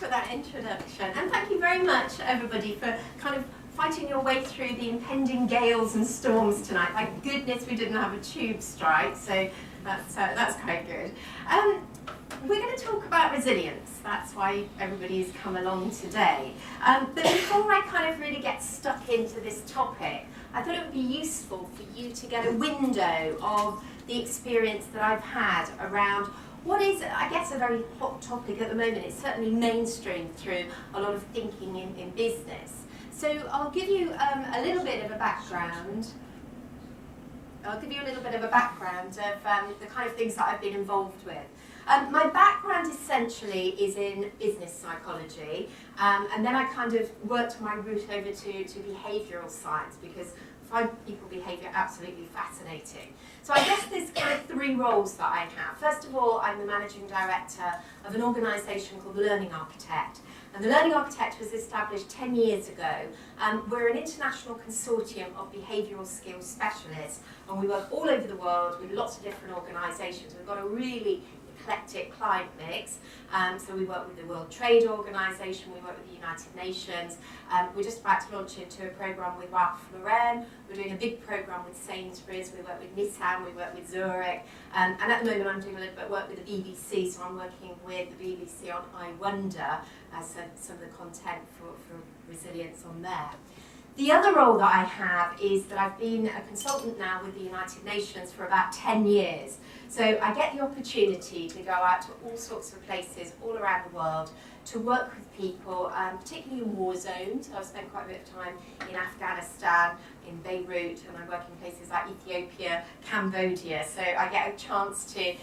for that introduction. And thank you very much, everybody, for kind of fighting your way through the impending gales and storms tonight. Thank goodness we didn't have a tube strike, so that's quite good. We're going to talk about resilience. That's why everybody's come along today. But before I kind of really get stuck into this topic, I thought it would be useful for you to get a window of the experience that I've had around what is, I guess, a very hot topic at the moment. It's certainly mainstream through a lot of thinking in business. So I'll give you a little bit of a background. Of the kind of things that I've been involved with. My background essentially is in business psychology, and then I kind of worked my route over to behavioural science because I find people behaviour absolutely fascinating. So I guess there's kind of three roles that I have. First of all, I'm the managing director of an organisation called the Learning Architect. And the Learning Architect was established 10 years ago. We're an international consortium of behavioural skills specialists, and we work all over the world with lots of different organisations. We've got a really eclectic client mix. So we work with the World Trade Organization, we work with the United Nations. We're just about to launch into a program with Ralph Lauren. We're doing a big program with Sainsbury's. We work with Nissan, we work with Zurich. And at the moment I'm doing a little bit of work with the BBC, so I'm working with the BBC on I Wonder, some of the content for resilience on there. The other role that I have is that I've been a consultant now with the United Nations for about 10 years. So I get the opportunity to go out to all sorts of places all around the world to work with people, particularly in war zones. I've spent quite a bit of time in Afghanistan, in Beirut, and I work in places like Ethiopia, Cambodia. So I get a chance to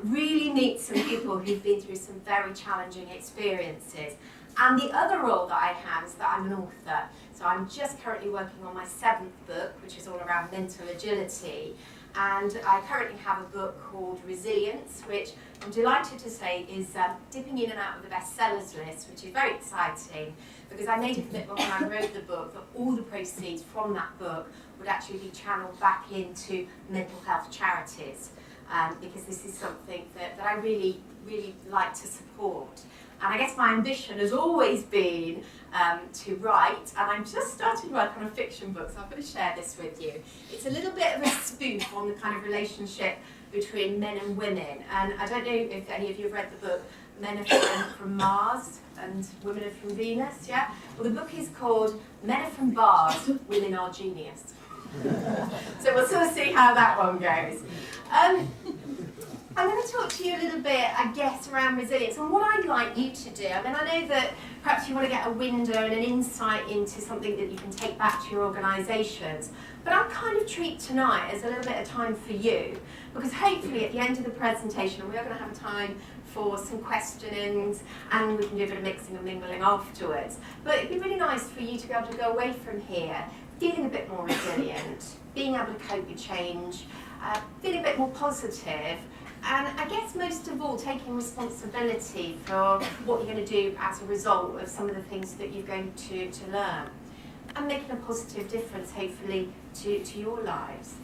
really meet some people who've been through some very challenging experiences. And the other role that I have is that I'm an author. So I'm just currently working on my 7th book, which is all around mental agility. And I currently have a book called Resilience, which I'm delighted to say is dipping in and out of the bestsellers list, which is very exciting because I made a commitment when I wrote the book that all the proceeds from that book would actually be channeled back into mental health charities, because this is something that I really, really like to support. And I guess my ambition has always been to write, and I'm just starting work on a fiction book, so I'm going to share this with you. It's a little bit of a spoof on the kind of relationship between men and women. And I don't know if any of you have read the book, Men Are from Mars and Women Are from Venus, yeah? Well, the book is called Men Are from Mars, Women Are Genius. So we'll sort of see how that one goes. I'm going to talk to you a little bit, I guess, around resilience and what I'd like you to do. I mean, I know that perhaps you want to get a window and an insight into something that you can take back to your organisations, but I'll kind of treat tonight as a little bit of time for you, because hopefully at the end of the presentation we are going to have time for some questionings and we can do a bit of mixing and mingling afterwards. But it'd be really nice for you to be able to go away from here feeling a bit more resilient, being able to cope with change, feeling a bit more positive, and I guess most of all, taking responsibility for what you're going to do as a result of some of the things that you're going to learn, and making a positive difference, hopefully, to your lives.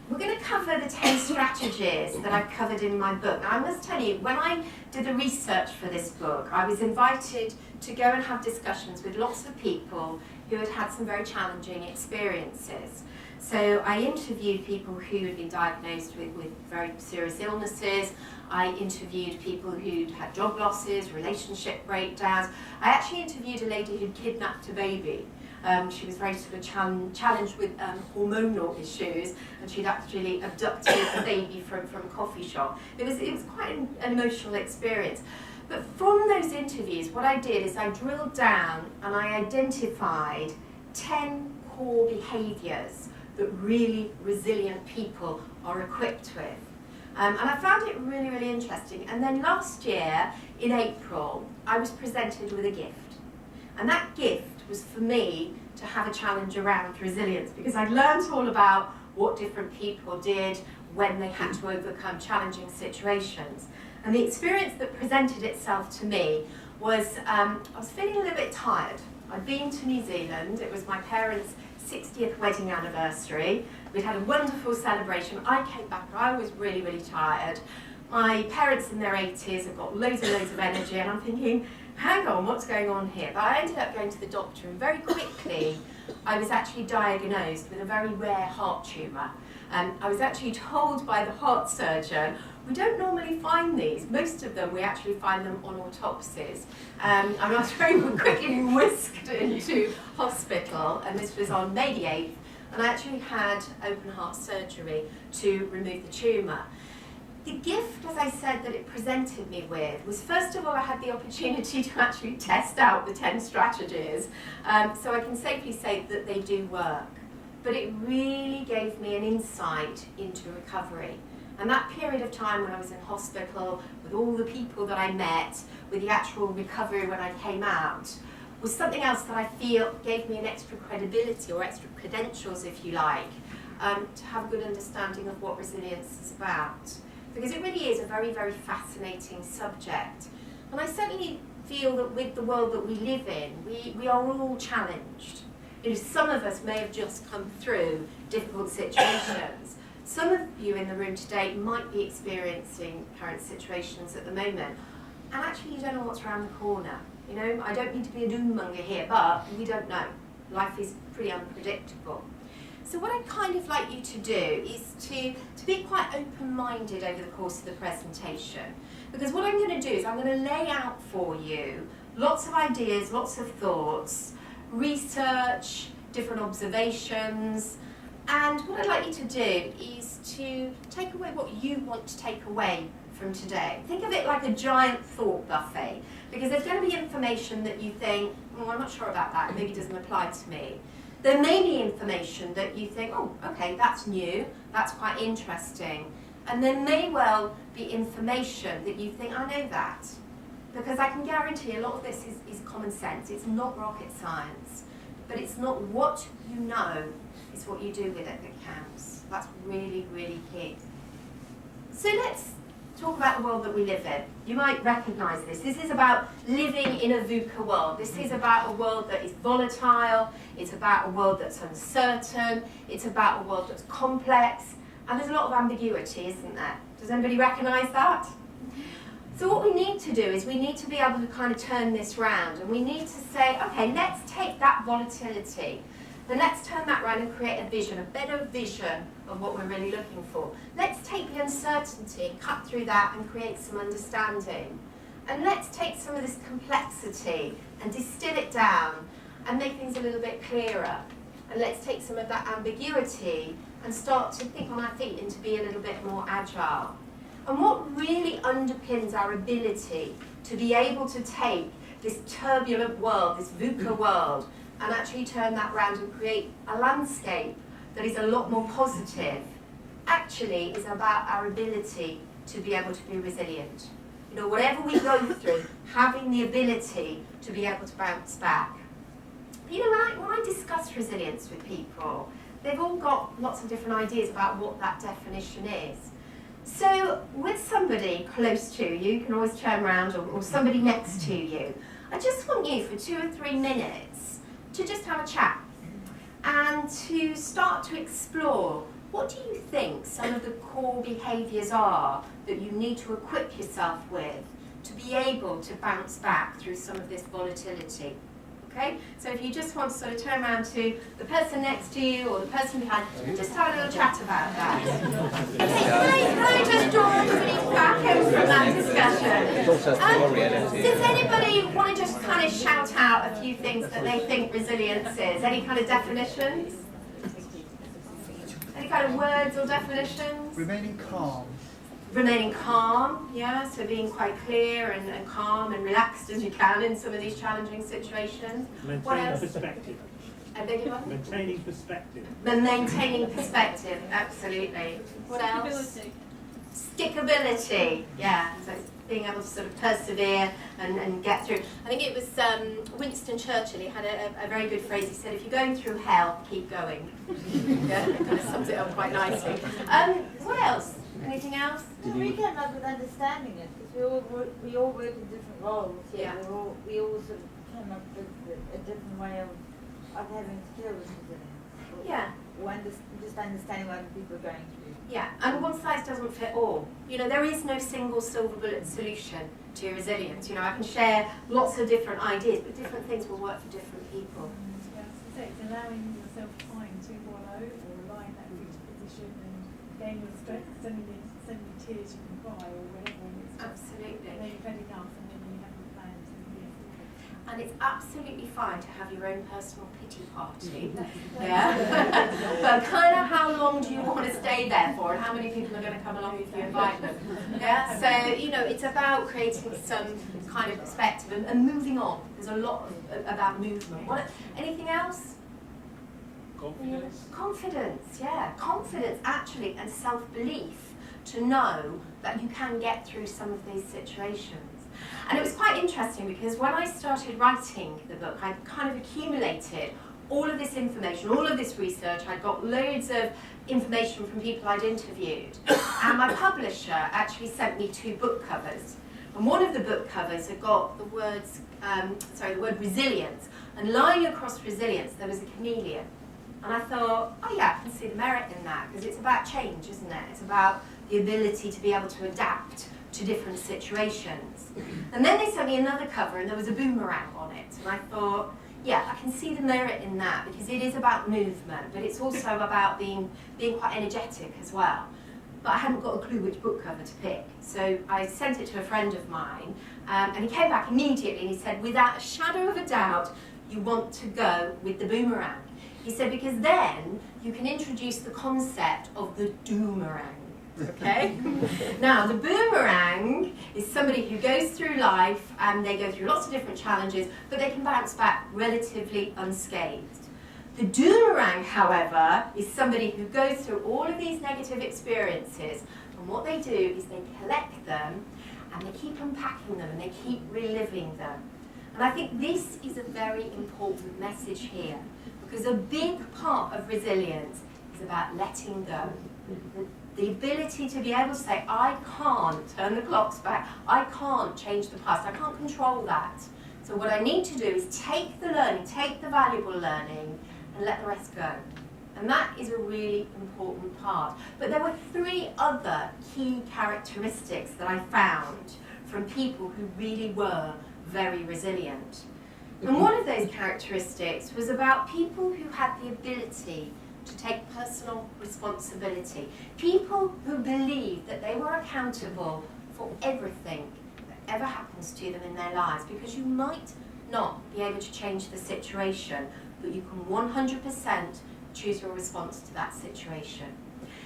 We're going to cover the 10 strategies that I've covered in my book. Now, I must tell you, when I did the research for this book, I was invited to go and have discussions with lots of people who had had some very challenging experiences. So I interviewed people who had been diagnosed with very serious illnesses. I interviewed people who'd had job losses, relationship breakdowns. I actually interviewed a lady who'd kidnapped a baby. She was very sort of challenged with hormonal issues, and she'd actually abducted a baby from a coffee shop. It was quite an emotional experience. But from those interviews, what I did is I drilled down and I identified 10 core behaviours that really resilient people are equipped with. And I found it really, really interesting. And then last year, in April, I was presented with a gift. And that gift was for me to have a challenge around resilience, because I'd learned all about what different people did when they had to overcome challenging situations. And the experience that presented itself to me was, I was feeling a little bit tired. I'd been to New Zealand, it was my parents' 60th wedding anniversary. We'd had a wonderful celebration. I came back, I was really, really tired. My parents in their 80s have got loads and loads of energy, and I'm thinking, hang on, what's going on here? But I ended up going to the doctor, and very quickly I was actually diagnosed with a very rare heart tumour. I was actually told by the heart surgeon, we don't normally find these. Most of them, we actually find them on autopsies. And I was very quickly whisked into hospital, and this was on May the 8th, and I actually had open heart surgery to remove the tumour. The gift, as I said, that it presented me with was, first of all, I had the opportunity to actually test out the 10 strategies. So I can safely say that they do work. But it really gave me an insight into recovery. And that period of time when I was in hospital, with all the people that I met, with the actual recovery when I came out, was something else that I feel gave me an extra credibility, or extra credentials, if you like, to have a good understanding of what resilience is about. Because it really is a very, very fascinating subject. And I certainly feel that with the world that we live in, we are all challenged. You know, some of us may have just come through difficult situations. Some of you in the room today might be experiencing current situations at the moment. And actually you don't know what's around the corner. You know, I don't need to be a doom-monger here, but we don't know. Life is pretty unpredictable. So what I'd kind of like you to do is to be quite open-minded over the course of the presentation. Because what I'm going to do is I'm going to lay out for you lots of ideas, lots of thoughts, research, different observations, and what I'd like you to do is to take away what you want to take away from today. Think of it like a giant thought buffet, because there's going to be information that you think, oh, I'm not sure about that, it maybe doesn't apply to me. There may be information that you think, oh, okay, that's new, that's quite interesting. And there may well be information that you think, I know that. Because I can guarantee a lot of this is common sense. It's not rocket science. But it's not what you know, it's what you do with it that counts. That's really, really key. So let's talk about the world that we live in. You might recognise this. This is about living in a VUCA world. This is about a world that is volatile. It's about a world that's uncertain. It's about a world that's complex. And there's a lot of ambiguity, isn't there? Does anybody recognise that? So what we need to do is we need to be able to kind of turn this round, and we need to say, okay, let's take that volatility and let's turn that round and create a vision, a better vision of what we're really looking for. Let's take the uncertainty, cut through that and create some understanding. And let's take some of this complexity and distill it down and make things a little bit clearer. And let's take some of that ambiguity and start to think on our feet and to be a little bit more agile. And what really underpins our ability to be able to take this turbulent world, this VUCA world, and actually turn that round and create a landscape that is a lot more positive, actually is about our ability to be able to be resilient. You know, whatever we go through, having the ability to be able to bounce back. You know, when I discuss resilience with people, they've all got lots of different ideas about what that definition is. So with somebody close to you, you can always turn around, or somebody next to you, I just want you for 2 or 3 minutes to just have a chat and to start to explore, what do you think some of the core behaviours are that you need to equip yourself with to be able to bounce back through some of this volatility? Okay? So if you just want to sort of turn around to the person next to you or the person behind, just have a little chat about that. Okay, can I just draw everybody back in from that discussion? Does anybody want to just kind of shout out a few things that they think resilience is? Any kind of definitions? Any kind of words or definitions? Remaining calm. Remaining calm, yeah, so being quite clear and calm and relaxed as you can in some of these challenging situations. Maintaining perspective. I beg your pardon? Maintaining perspective. Maintaining perspective, absolutely. What else? Stickability, yeah, so being able to sort of persevere and get through. I think it was Winston Churchill, he had a very good phrase. He said, if you're going through hell, keep going. Yeah, it kind of sums it up quite nicely. What else? Anything else? We came up with understanding it, because we all work in different roles. Yeah. We all sort of came up with a different way of having to deal with resilience. Yeah, just understanding what people are going through. Yeah, and one size doesn't fit all. You know, there is no single silver bullet solution to resilience. You know, I can share lots of different ideas, but different things will work for different people. Yeah, so it's allowing yourself time to wallow or lie in that rigid position and gain your strength, sending the tears you can cry or whatever. And it's just, Absolutely. and then you've had enough and then you have a plan to move forward. And it's absolutely fine to have your own personal pity party. Yeah. But kind of how long do you want to stay there for, and how many people are going to come along if you invite them? Yeah. So you know, it's about creating some kind of perspective and moving on. There's a lot about movement. Anything else? Confidence. Confidence, yeah. Confidence actually, and self-belief to know that you can get through some of these situations. And it was quite interesting because when I started writing the book, I kind of accumulated all of this information, all of this research. I got loads of information from people I'd interviewed. And my publisher actually sent me 2 book covers. And one of the book covers had got the word resilience. And lying across resilience, there was a chameleon. And I thought, oh yeah, I can see the merit in that, because it's about change, isn't it? It's about the ability to be able to adapt to different situations. And then they sent me another cover and there was a boomerang on it. And I thought, yeah, I can see the merit in that, because it is about movement, but it's also about being quite energetic as well. But I hadn't got a clue which book cover to pick. So I sent it to a friend of mine, and he came back immediately and he said, without a shadow of a doubt, you want to go with the boomerang. He said, because then you can introduce the concept of the doomerang. Okay? Now, the boomerang is somebody who goes through life and they go through lots of different challenges, but they can bounce back relatively unscathed. The doomerang, however, is somebody who goes through all of these negative experiences, and what they do is they collect them and they keep unpacking them and they keep reliving them. And I think this is a very important message here, because a big part of resilience is about letting go. The ability to be able to say, I can't turn the clocks back, I can't change the past, I can't control that. So what I need to do is take the learning, take the valuable learning, and let the rest go. And that is a really important part. But there were 3 other key characteristics that I found from people who really were very resilient. And one of those characteristics was about people who had the ability to take personal responsibility. People who believed that they were accountable for everything that ever happens to them in their lives, because you might not be able to change the situation, but you can 100% choose your response to that situation.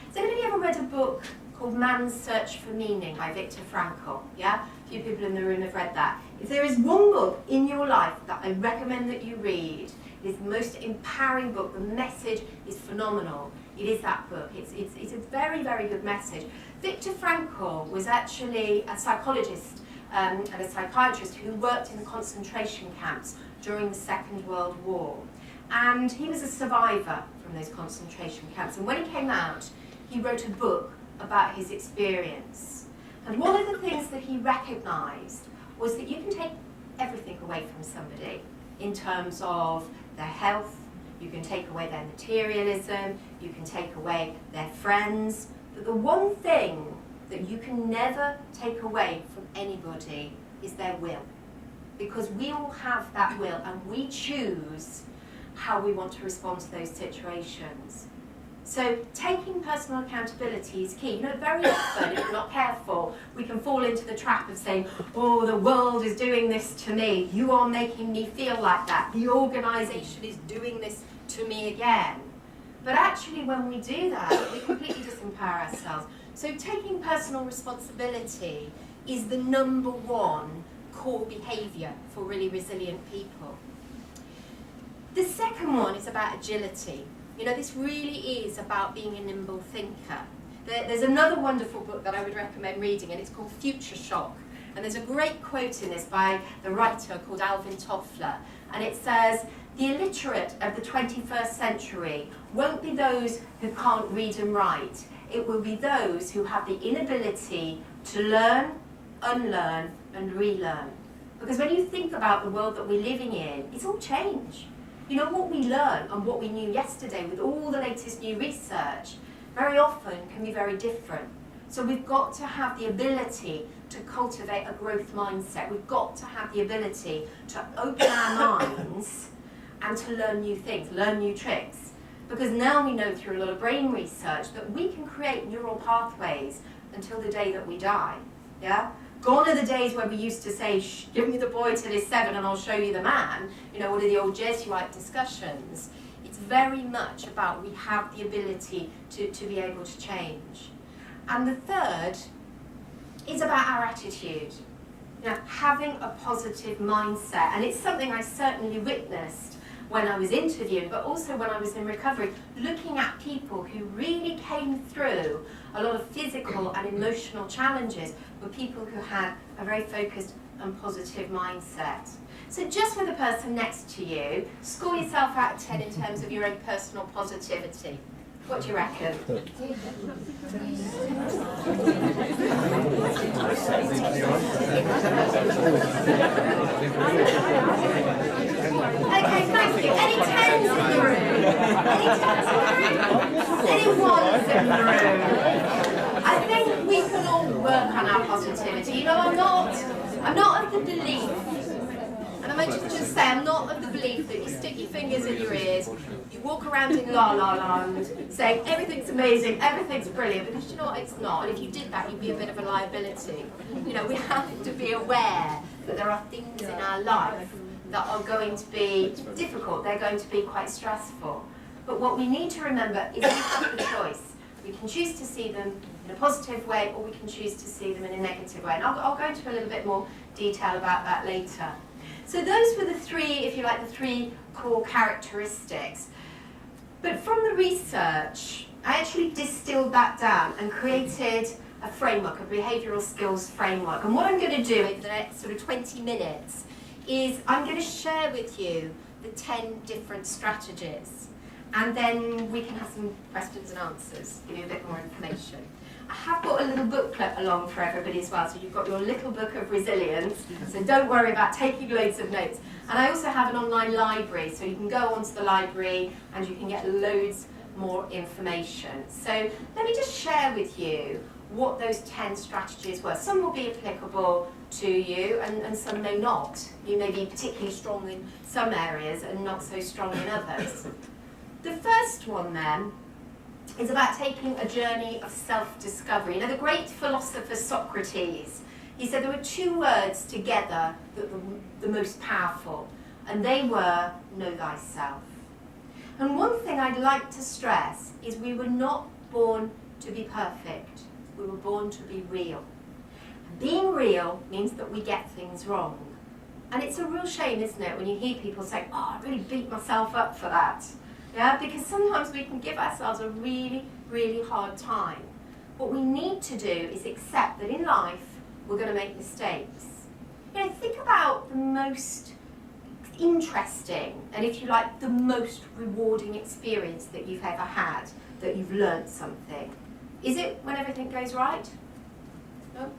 Has anybody ever read a book called Man's Search for Meaning by Viktor Frankl? Yeah? A few people in the room have read that. If there is one book in your life that I recommend that you read, it is the most empowering book. The message is phenomenal. It is that book. It's a very, very good message. Viktor Frankl was actually a psychologist and a psychiatrist who worked in the concentration camps during the Second World War. And he was a survivor from those concentration camps. And when he came out, he wrote a book about his experience. And one of the things that he recognized was that you can take everything away from somebody in terms of their health, you can take away their materialism, you can take away their friends, but the one thing that you can never take away from anybody is their will. Because we all have that will and we choose how we want to respond to those situations. So taking personal accountability is key. You know, very often, if we're not careful, we can fall into the trap of saying, oh, the world is doing this to me. You are making me feel like that. The organisation is doing this to me again. But actually, when we do that, we completely disempower ourselves. So taking personal responsibility is the #1 core behaviour for really resilient people. The second one is about agility. You know, this really is about being a nimble thinker. There's another wonderful book that I would recommend reading, and it's called Future Shock. And there's a great quote in this by the writer called Alvin Toffler. And it says, the illiterate of the 21st century won't be those who can't read and write. It will be those who have the inability to learn, unlearn, and relearn. Because when you think about the world that we're living in, it's all change. You know, what we learn and what we knew yesterday with all the latest new research very often can be very different. So we've got to have the ability to cultivate a growth mindset. We've got to have the ability to open our minds and to learn new things, learn new tricks. Because now we know through a lot of brain research that we can create neural pathways until the day that we die. Yeah? Gone are the days where we used to say, shh, give me the boy till he's 7 and I'll show you the man. You know, one of the old Jesuit discussions. It's very much about we have the ability to be able to change. And the third is about our attitude. You know, having a positive mindset. And it's something I certainly witnessed when I was interviewing, but also when I was in recovery, looking at people who really came through a lot of physical and emotional challenges were people who had a very focused and positive mindset. So just with the person next to you, score yourself out of 10 in terms of your own personal positivity. What do you reckon? Okay, thank you. Any 10s in the room? Any 10s in the room? Any 1s in the room? I think we can all work on our positivity. You know, I'm not of the belief, and I might just say, I'm not of the belief that you stick your fingers in your ears, you walk around in La La Land saying everything's amazing, everything's brilliant, because you know what, it's not. And if you did that, you'd be a bit of a liability. You know, we have to be aware that there are things in our life that are going to be difficult, they're going to be quite stressful. But what we need to remember is we have the choice. We can choose to see them in a positive way, or we can choose to see them in a negative way. And I'll go into a little bit more detail about that later. So those were the three, if you like, the three core characteristics. But from the research, I actually distilled that down and created a framework, a behavioural skills framework. And what I'm going to do over the next sort of 20 minutes is I'm going to share with you the 10 different strategies. And then we can have some questions and answers, give you a bit more information. I have got a little booklet along for everybody as well, so you've got your little book of resilience, so don't worry about taking loads of notes. And I also have an online library, so you can go onto the library and you can get loads more information. So let me just share with you what those 10 strategies were. Some will be applicable to you and some may not. You may be particularly strong in some areas and not so strong in others. The first one then is about taking a journey of self-discovery. You know, the great philosopher Socrates, he said there were 2 words together that were the most powerful, and they were know thyself. And one thing I'd like to stress is we were not born to be perfect. We were born to be real. And being real means that we get things wrong. And it's a real shame, isn't it, when you hear people say, oh, I really beat myself up for that. Yeah, because sometimes we can give ourselves a really, really hard time. What we need to do is accept that in life, we're going to make mistakes. You know, think about the most interesting, and if you like, the most rewarding experience that you've ever had, that you've learned something. Is it when everything goes right? No?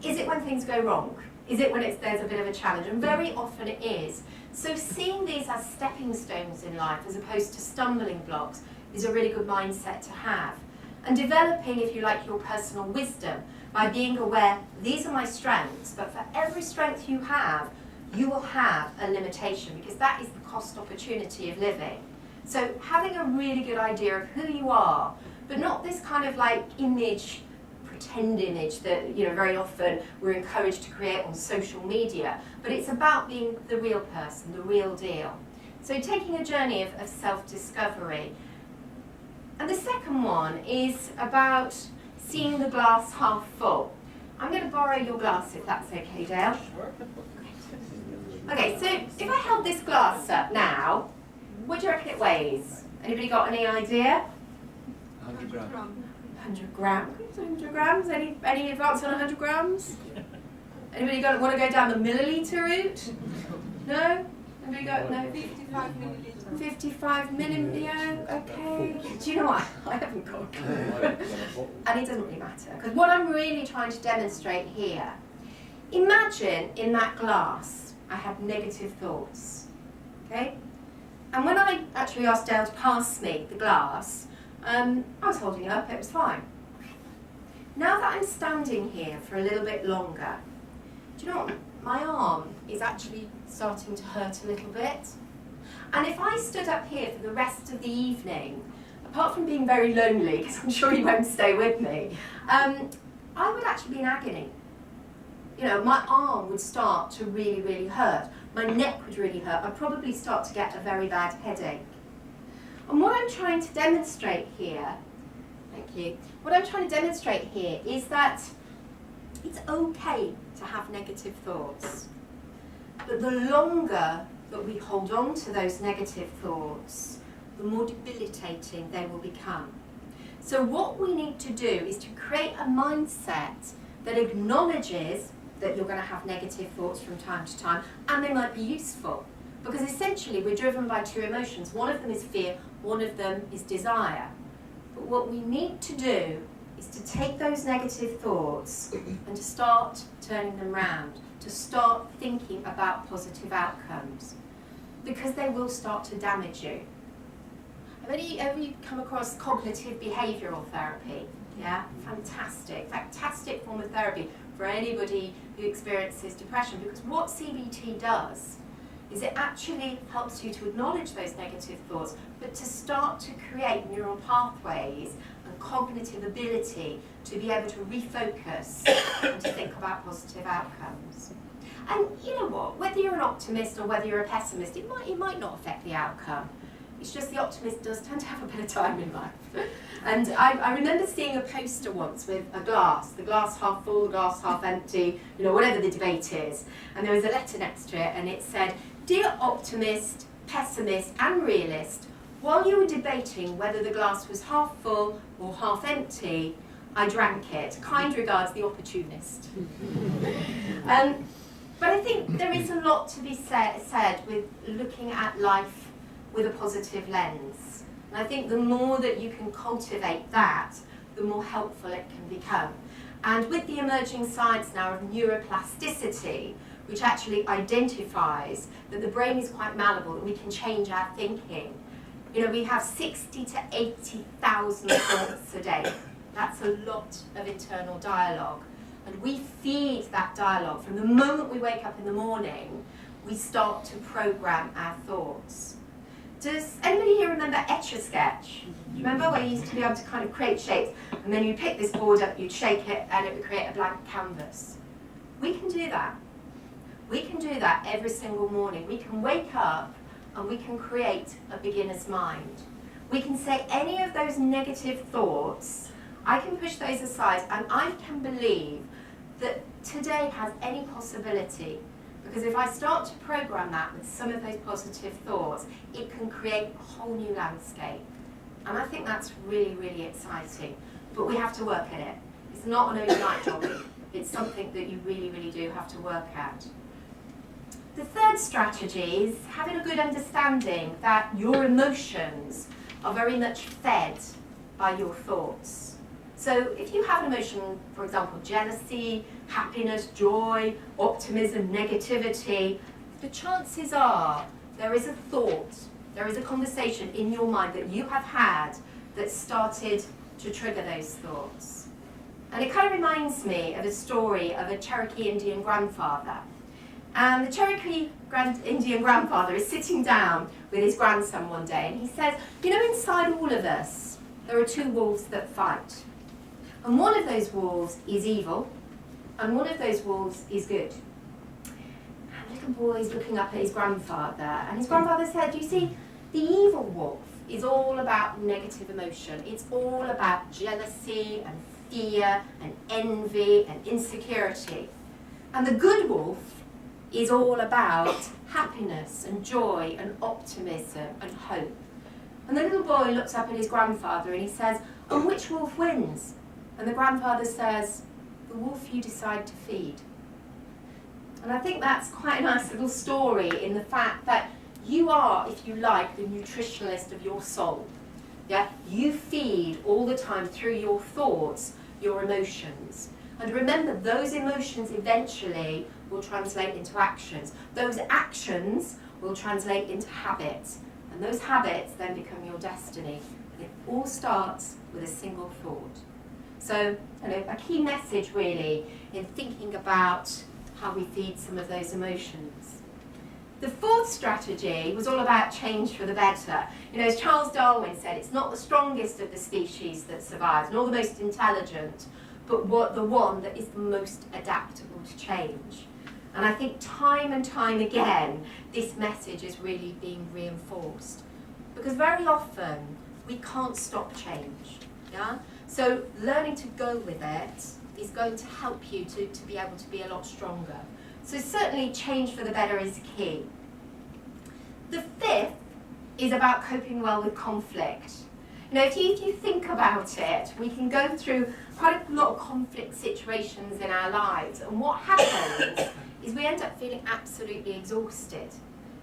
Is it when things go wrong? Is it when there's a bit of a challenge? And very often it is. So seeing these as stepping stones in life as opposed to stumbling blocks is a really good mindset to have. And developing, if you like, your personal wisdom by being aware, these are my strengths, but for every strength you will have a limitation, because that is the cost opportunity of living. So having a really good idea of who you are, but not this kind of like image, pretend image that, you know, very often we're encouraged to create on social media, but it's about being the real person, the real deal. So taking a journey of self-discovery. And the second one is about seeing the glass half full. I'm going to borrow your glass if that's okay, Dale. Okay, so if I held this glass up now, what do you reckon it weighs? Anybody got any idea? 100 grams. 100 grams? 100 grams? Any advance on 100 grams? Anybody want to go down the milliliter route? No? Anybody got, no? 55 milliliters. 55 milliliters, yeah, okay. Do you know what? I haven't got a clue. And it doesn't really matter, because what I'm really trying to demonstrate here, imagine in that glass I have negative thoughts, okay? And when I actually asked Dale to pass me the glass, I was holding it up, it was fine. Now that I'm standing here for a little bit longer, do you know what? My arm is actually starting to hurt a little bit. And if I stood up here for the rest of the evening, apart from being very lonely, because I'm sure you won't stay with me, I would actually be in agony. You know, my arm would start to really, really hurt. My neck would really hurt. I'd probably start to get a very bad headache. And what I'm trying to demonstrate here, thank you, what I'm trying to demonstrate here is that it's okay to have negative thoughts. But the longer that we hold on to those negative thoughts, the more debilitating they will become. So what we need to do is to create a mindset that acknowledges that you're going to have negative thoughts from time to time, and they might be useful. Because essentially we're driven by two emotions. One of them is fear, one of them is desire. But what we need to do is to take those negative thoughts and to start turning them round, to start thinking about positive outcomes, because they will start to damage you. Have you come across cognitive behavioural therapy? Yeah, fantastic form of therapy for anybody who experiences depression, because what CBT does is it actually helps you to acknowledge those negative thoughts, but to start to create neural pathways and cognitive ability to be able to refocus and to think about positive outcomes. And you know what, whether you're an optimist or whether you're a pessimist, it might not affect the outcome. It's just the optimist does tend to have a better time in life. And I remember seeing a poster once with a glass, the glass half full, the glass half empty, you know, whatever the debate is. And there was a letter next to it and it said, "Dear optimist, pessimist and realist, while you were debating whether the glass was half full or half empty, I drank it. Kind regards, the opportunist." But I think there is a lot to be said with looking at life with a positive lens. And I think the more that you can cultivate that, the more helpful it can become. And with the emerging science now of neuroplasticity, which actually identifies that the brain is quite malleable, that we can change our thinking. You know, we have 60 to 80,000 thoughts a day. That's a lot of internal dialogue. And we feed that dialogue. From the moment we wake up in the morning, we start to program our thoughts. Does anybody here remember Etch-a-Sketch? Do you remember where you used to be able to kind of create shapes, and then you pick this board up, you'd shake it, and it would create a blank canvas? We can do that. We can do that every single morning. We can wake up and we can create a beginner's mind. We can say any of those negative thoughts, I can push those aside, and I can believe that today has any possibility. Because if I start to program that with some of those positive thoughts, it can create a whole new landscape. And I think that's really, really exciting. But we have to work at it. It's not an overnight job. It's something that you really, really do have to work at. The third strategy is having a good understanding that your emotions are very much fed by your thoughts. So if you have an emotion, for example, jealousy, happiness, joy, optimism, negativity, the chances are there is a thought, there is a conversation in your mind that you have had that started to trigger those thoughts. And it kind of reminds me of a story of a Cherokee Indian grandfather. And the Cherokee Indian grandfather is sitting down with his grandson one day and he says, you know, inside all of us, there are two wolves that fight. And one of those wolves is evil, and one of those wolves is good. And the little boy is looking up at his grandfather, and his grandfather said, you see, the evil wolf is all about negative emotion. It's all about jealousy and fear and envy and insecurity. And the good wolf is all about happiness and joy and optimism and hope. And the little boy looks up at his grandfather and he says, and which wolf wins? And the grandfather says, the wolf you decide to feed. And I think that's quite a nice little story in the fact that you are, if you like, the nutritionalist of your soul. Yeah? You feed all the time through your thoughts, your emotions. And remember, those emotions eventually will translate into actions. Those actions will translate into habits. And those habits then become your destiny. And it all starts with a single thought. So, a key message really in thinking about how we feed some of those emotions. The fourth strategy was all about change for the better. As Charles Darwin said, it's not the strongest of the species that survives, nor the most intelligent, but the one that is the most adaptable to change. And I think time and time again, this message is really being reinforced. Because very often, we can't stop change. Yeah? So learning to go with it is going to help you to be able to be a lot stronger. So certainly change for the better is key. The fifth is about coping well with conflict. If you think about it, we can go through quite a lot of conflict situations in our lives, and what happens is we end up feeling absolutely exhausted.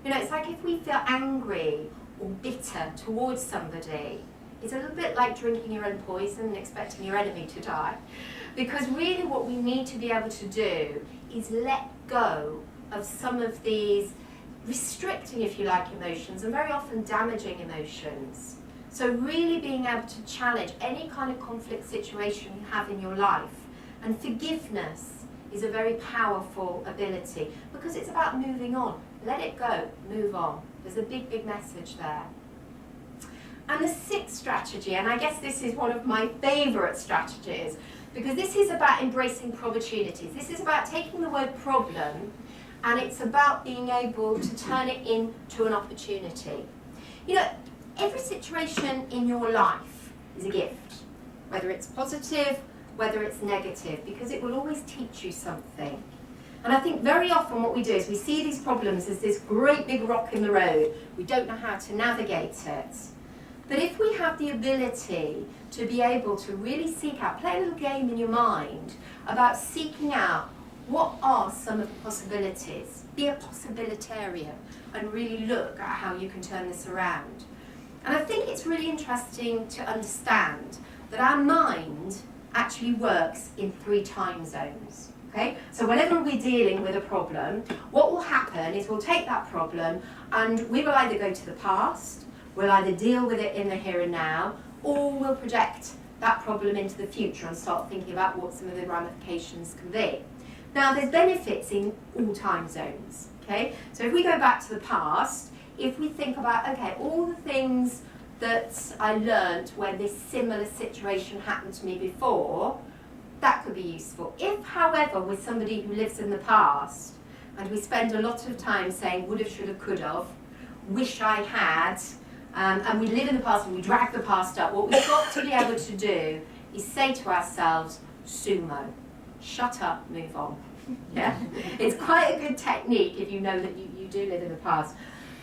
It's like if we feel angry or bitter towards somebody, it's a little bit like drinking your own poison and expecting your enemy to die. Because really what we need to be able to do is let go of some of these restricting, if you like, emotions, and very often damaging emotions. So really being able to challenge any kind of conflict situation you have in your life. And forgiveness is a very powerful ability because it's about moving on. Let it go, move on. There's a big, big message there. And the sixth strategy, and I guess this is one of my favourite strategies, because this is about embracing opportunities. This is about taking the word problem and it's about being able to turn it into an opportunity. Every situation in your life is a gift, whether it's positive, whether it's negative, because it will always teach you something. And I think very often what we do is we see these problems as this great big rock in the road. We don't know how to navigate it. But if we have the ability to be able to really seek out, play a little game in your mind about seeking out what are some of the possibilities, be a possibilitarian and really look at how you can turn this around. And I think it's really interesting to understand that our mind actually works in 3 time zones. Okay? So whenever we're dealing with a problem, what will happen is we'll take that problem and we will either go to the past, we'll either deal with it in the here and now, or we'll project that problem into the future and start thinking about what some of the ramifications can be. Now, there's benefits in all time zones. Okay? So if we go back to the past, if we think about, okay, all the things that I learned when this similar situation happened to me before, that could be useful. If, however, we're somebody who lives in the past, and we spend a lot of time saying would have, should have, could have, wish I had, and we live in the past and we drag the past up, what we've got to be able to do is say to ourselves, sumo, shut up, move on. Yeah? It's quite a good technique if you know that you do live in the past.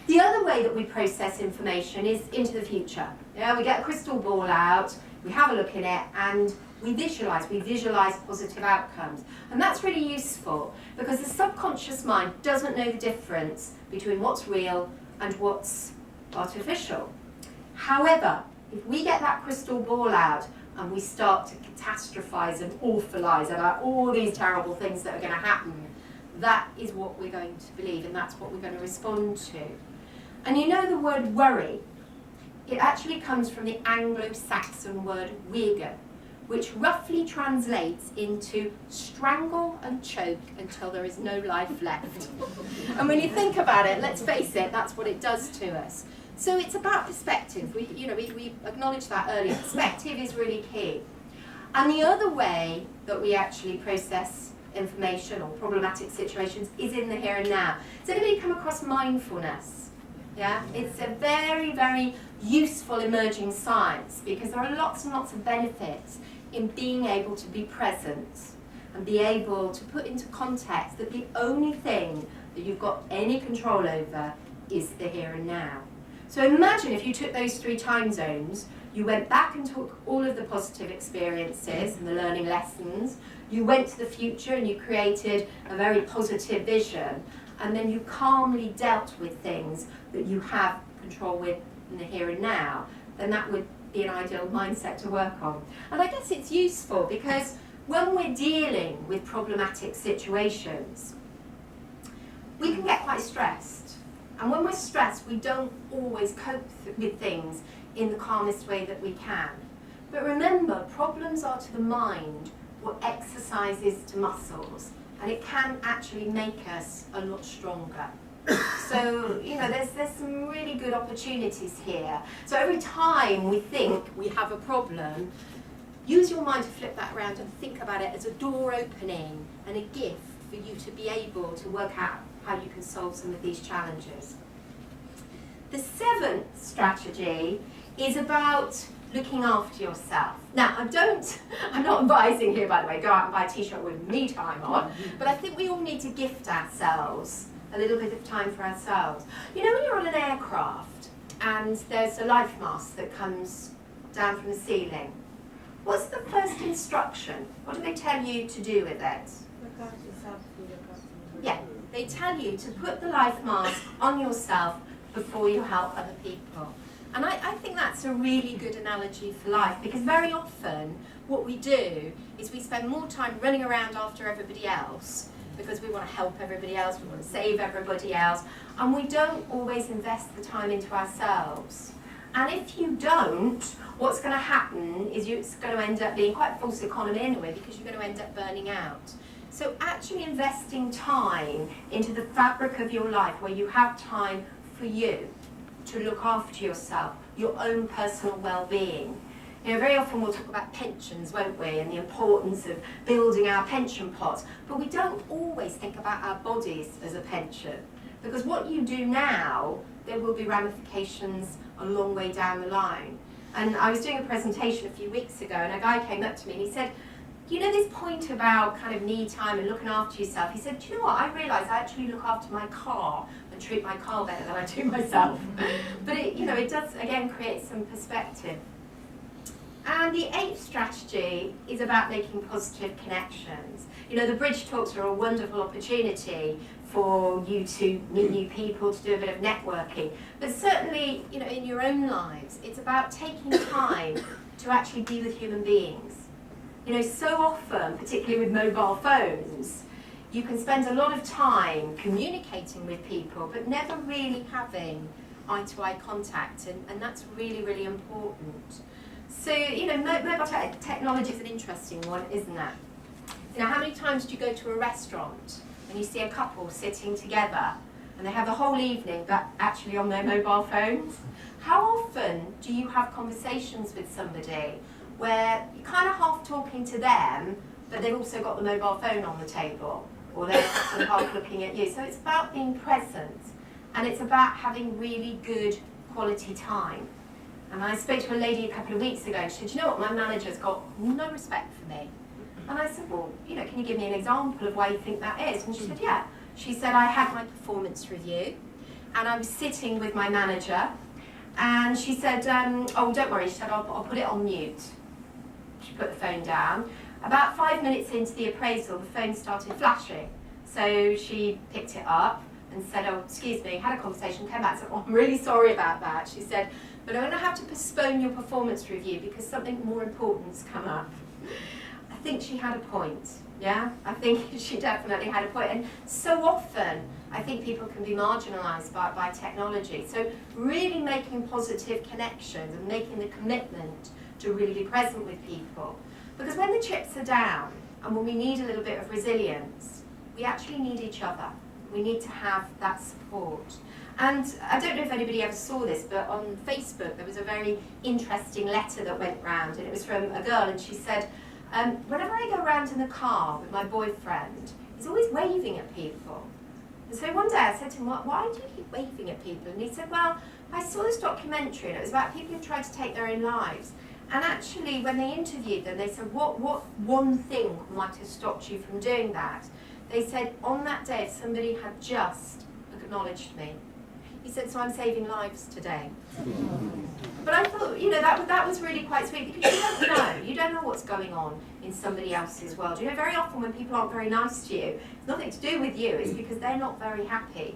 The other way that we process information is into the future. Yeah, we get a crystal ball out, we have a look in it, and we visualize positive outcomes. And that's really useful because the subconscious mind doesn't know the difference between what's real and what's artificial. However, if we get that crystal ball out and we start to catastrophize and awfulize about all these terrible things that are going to happen, that is what we're going to believe and that's what we're going to respond to. And the word worry, it actually comes from the Anglo-Saxon word wigan, which roughly translates into strangle and choke until there is no life left. And when you think about it, let's face it, that's what it does to us. So it's about perspective. We acknowledged that earlier. Perspective is really key. And the other way that we actually process information or problematic situations is in the here and now. Has anybody come across mindfulness? Yeah, it's a very, very useful emerging science because there are lots and lots of benefits in being able to be present and be able to put into context that the only thing that you've got any control over is the here and now. So imagine if you took those 3 time zones, you went back and took all of the positive experiences and the learning lessons, you went to the future and you created a very positive vision, and then you calmly dealt with things that you have control with in the here and now, then that would be an ideal mindset to work on. And I guess it's useful because when we're dealing with problematic situations, we can get quite stressed. And when we're stressed, we don't always cope with things in the calmest way that we can. But remember, problems are to the mind what exercise is to muscles, and it can actually make us a lot stronger. So, there's some really good opportunities here. So every time we think we have a problem, use your mind to flip that around and think about it as a door opening and a gift for you to be able to work out how you can solve some of these challenges. The 7th strategy is about looking after yourself. Now, I'm not advising here, by the way, go out and buy a t-shirt with me time on, but I think we all need to gift ourselves a little bit of time for ourselves. When you're on an aircraft and there's a life mask that comes down from the ceiling, what's the first instruction? What do they tell you to do with it? Look after yourself before you look after others. Yeah, they tell you to put the life mask on yourself before you help other people. And I think that's a really good analogy for life, because very often what we do is we spend more time running around after everybody else because we want to help everybody else, we want to save everybody else, and we don't always invest the time into ourselves. And if you don't, what's going to happen is it's going to end up being quite a false economy anyway, because you're going to end up burning out. So actually investing time into the fabric of your life, where you have time for you, to look after yourself, your own personal well-being. Very often we'll talk about pensions, won't we, and the importance of building our pension pots, but we don't always think about our bodies as a pension, because what you do now, there will be ramifications a long way down the line. And I was doing a presentation a few weeks ago, and a guy came up to me and he said, this point about kind of me time and looking after yourself, he said, do you know what, I realise I actually look after my car and treat my car better than I do myself. But it does, again, create some perspective. And the 8th strategy is about making positive connections. The BridgeTalks are a wonderful opportunity for you to meet new people, to do a bit of networking. But certainly, in your own lives, it's about taking time to actually be with human beings. So often, particularly with mobile phones, you can spend a lot of time communicating with people, but never really having eye-to-eye contact, and that's really, really important. So, mobile technology is an interesting one, isn't it? How many times do you go to a restaurant and you see a couple sitting together and they have the whole evening but actually on their mobile phones? How often do you have conversations with somebody where you're kind of half talking to them, but they've also got the mobile phone on the table, or they're sort of half looking at you? So it's about being present, and it's about having really good quality time. And I spoke to a lady a couple of weeks ago, and she said, you know what, my manager's got no respect for me. And I said, well, can you give me an example of why you think that is? And she said, yeah. She said, I had my performance review, and I was sitting with my manager, and she said, oh, don't worry, she said, I'll put it on mute. She put the phone down. About 5 minutes into the appraisal, the phone started flashing. So she picked it up and said, oh, excuse me, had a conversation, came back and said, oh, I'm really sorry about that. She said, but I'm going to have to postpone your performance review because something more important's come up. I think she had a point, yeah? I think she definitely had a point. And so often, I think people can be marginalised by technology. So really making positive connections and making the commitment to really be present with people. Because when the chips are down and when we need a little bit of resilience, we actually need each other. We need to have that support. And I don't know if anybody ever saw this, but on Facebook there was a very interesting letter that went round, and it was from a girl, and she said, whenever I go around in the car with my boyfriend, he's always waving at people. And so one day I said to him, why do you keep waving at people? And he said, well, I saw this documentary and it was about people who tried to take their own lives. And actually, when they interviewed them, they said, what one thing might have stopped you from doing that? They said, on that day, if somebody had just acknowledged me. He said, so I'm saving lives today. But I thought, that was really quite sweet, because you don't know what's going on in somebody else's world. Very often when people aren't very nice to you, it's nothing to do with you, it's because they're not very happy.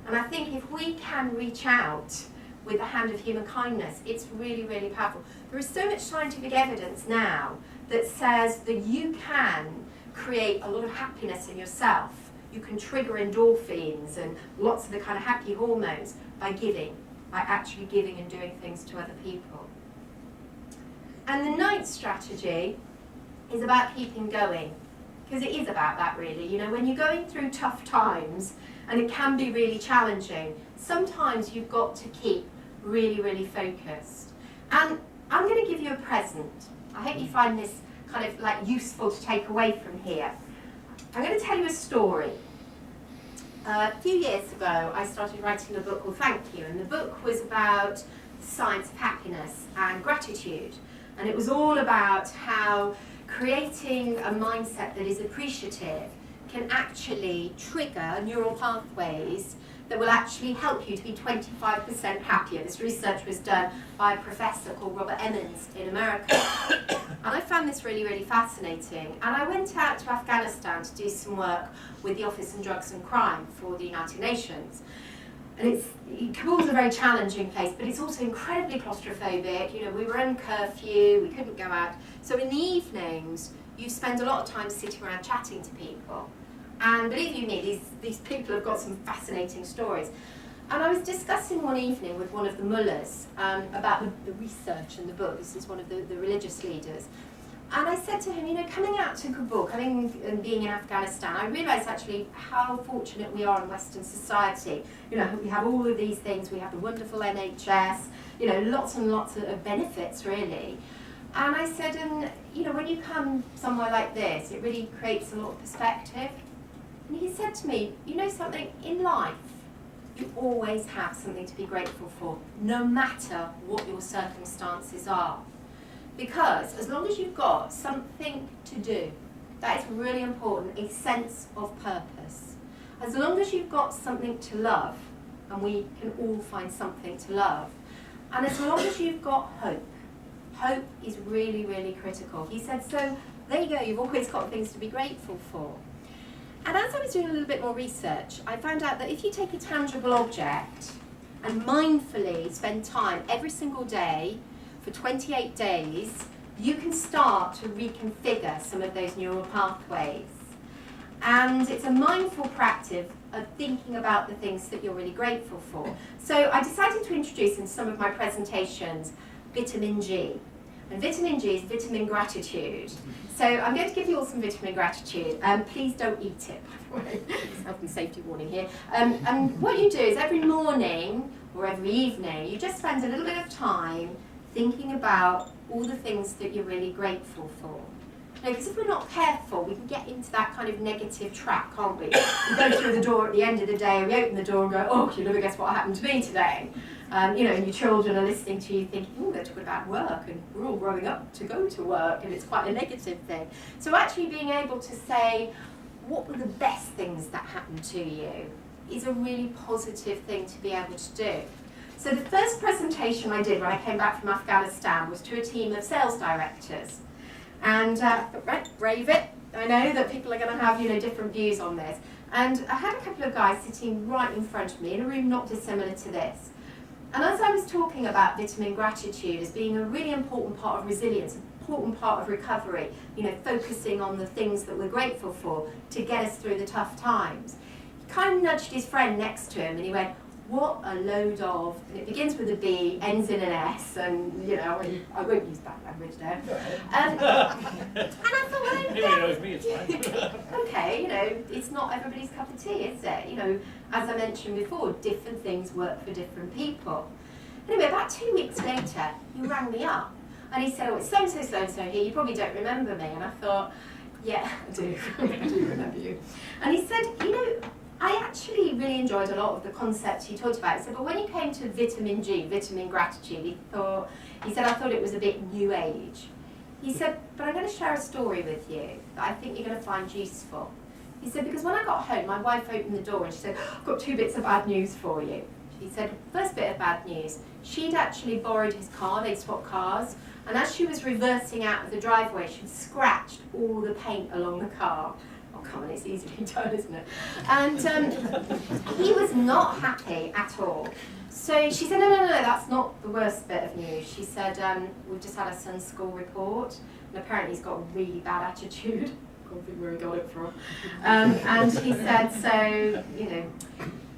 And I think if we can reach out with the hand of human kindness, it's really, really powerful. There is so much scientific evidence now that says that you can create a lot of happiness in yourself you can trigger endorphins and lots of the kind of happy hormones by giving, by actually giving and doing things to other people. And the ninth strategy is about keeping going, because it is about that really. You know, when you're going through tough times, and it can be really challenging, sometimes you've got to keep really, really focused. And I'm going to give you a present. I hope you find this kind of like useful to take away from here. I'm going to tell you a story. A few years ago, I started writing a book called Thank You, and the book was about the science of happiness and gratitude. And it was all about how creating a mindset that is appreciative can actually trigger neural pathways that will actually help you to be 25% happier. This research was done by a professor called Robert Emmons in America. And I found this really, really fascinating. And I went out to Afghanistan to do some work with the Office on Drugs and Crime for the United Nations. And Kabul's a very challenging place, but it's also incredibly claustrophobic. You know, we were in curfew, we couldn't go out. So in the evenings, you spend a lot of time sitting around chatting to people. And believe you me, these people have got some fascinating stories. And I was discussing one evening with one of the mullahs about the research in the book. This is one of the religious leaders. And I said to him, you know, coming out to Kabul, coming and being in Afghanistan, I realised actually how fortunate we are in Western society. You know, we have all of these things. We have the wonderful NHS, you know, lots and lots of benefits, really. And I said, and, you know, when you come somewhere like this, it really creates a lot of perspective. And he said to me, you know something, in life, you always have something to be grateful for, no matter what your circumstances are. Because as long as you've got something to do, that is really important, a sense of purpose. As long as you've got something to love, and we can all find something to love, and as long as you've got hope, hope is really, really critical. He said, so there you go, you've always got things to be grateful for. And as I was doing a little bit more research, I found out that if you take a tangible object and mindfully spend time every single day for 28 days, you can start to reconfigure some of those neural pathways. And it's a mindful practice of thinking about the things that you're really grateful for. So I decided to introduce in some of my presentations vitamin G. And vitamin G is vitamin gratitude. So I'm going to give you all some vitamin gratitude. Please don't eat it, by the way. Health and safety warning here. And what you do is every morning or every evening, you just spend a little bit of time thinking about all the things that you're really grateful for. Because if we're not careful, we can get into that kind of negative trap, can't we? We go through the door at the end of the day, we open the door and go, oh, you'll never guess what happened to me today. You know, and your children are listening to you thinking, oh, they're talking about work, and we're all growing up to go to work, and it's quite a negative thing. So actually being able to say, what were the best things that happened to you, is a really positive thing to be able to do. So the first presentation I did when I came back from Afghanistan was to a team of sales directors. And, right, brave it. I know that people are going to have, you know, different views on this. And I had a couple of guys sitting right in front of me in a room not dissimilar to this. And as I was talking about vitamin gratitude as being a really important part of resilience, an important part of recovery, you know, focusing on the things that we're grateful for to get us through the tough times, he kind of nudged his friend next to him and he went, what a load of, and it begins with a B, ends in an S, and, you know, I won't use bad language there. And I thought, well, Anybody knows me, it's fine. okay, you know, it's not everybody's cup of tea, is it? You know, as I mentioned before, different things work for different people. Anyway, about 2 weeks later, he rang me up, and he said, oh, it's so-and-so here, you probably don't remember me. And I thought, yeah, I do, I do remember you. And he said, you know, I actually really enjoyed a lot of the concepts you talked about. He said, but when you came to vitamin G, vitamin gratitude, he said, I thought it was a bit new age. He said, but I'm going to share a story with you that I think you're going to find useful. He said, because when I got home, my wife opened the door and she said, I've got 2 bits of bad news for you. She said, first bit of bad news, she'd actually borrowed his car, they'd swapped cars, and as she was reversing out of the driveway, she'd scratched all the paint along the car. Oh, come on, it's easily done, isn't it? And he was not happy at all. So she said, no, that's not the worst bit of news. She said, we've just had our son's school report, and apparently he's got a really bad attitude. can't think where he got it from. And he said, so, you know,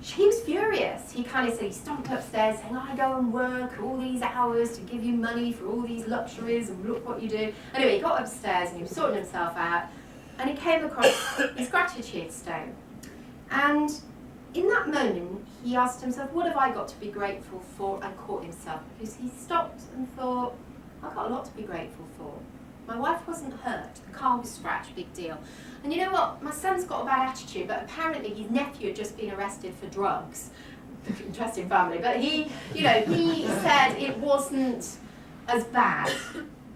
he was furious. He kind of said, he stomped upstairs saying, I go and work all these hours to give you money for all these luxuries and look what you do. Anyway, he got upstairs and he was sorting himself out and he came across his gratitude stone. And in that moment, he asked himself, what have I got to be grateful for? And caught himself because he stopped and thought, I've got a lot to be grateful for. My wife wasn't hurt, the car was scratched, big deal. And you know what, my son's got a bad attitude, but apparently his nephew had just been arrested for drugs. Interesting family, but he said it wasn't as bad.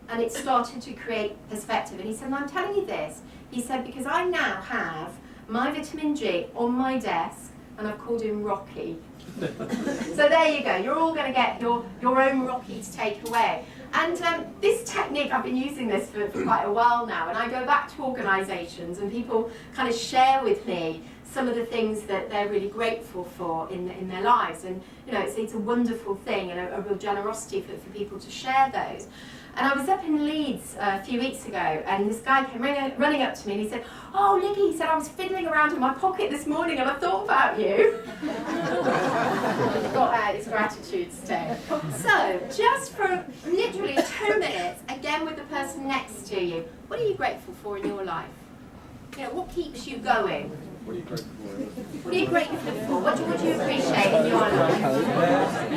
And it started to create perspective. And he said, I'm telling you this. He said, because I now have my vitamin G on my desk, and I've called him Rocky. So there you go, you're all going to get your own Rocky to take away. And this technique, I've been using this for quite a while now, and I go back to organisations and people kind of share with me some of the things that they're really grateful for in their lives. And you know, it's a wonderful thing and a real generosity for people to share those. And I was up in Leeds a few weeks ago, and this guy came running up to me and he said, oh, Liggy, he said, I was fiddling around in my pocket this morning and I thought about you. He got out his gratitude stone. So, just for literally 2 minutes, again with the person next to you, what are you grateful for in your life? You know, what keeps you going? What are you grateful for? What are you grateful for? What do you appreciate in your life?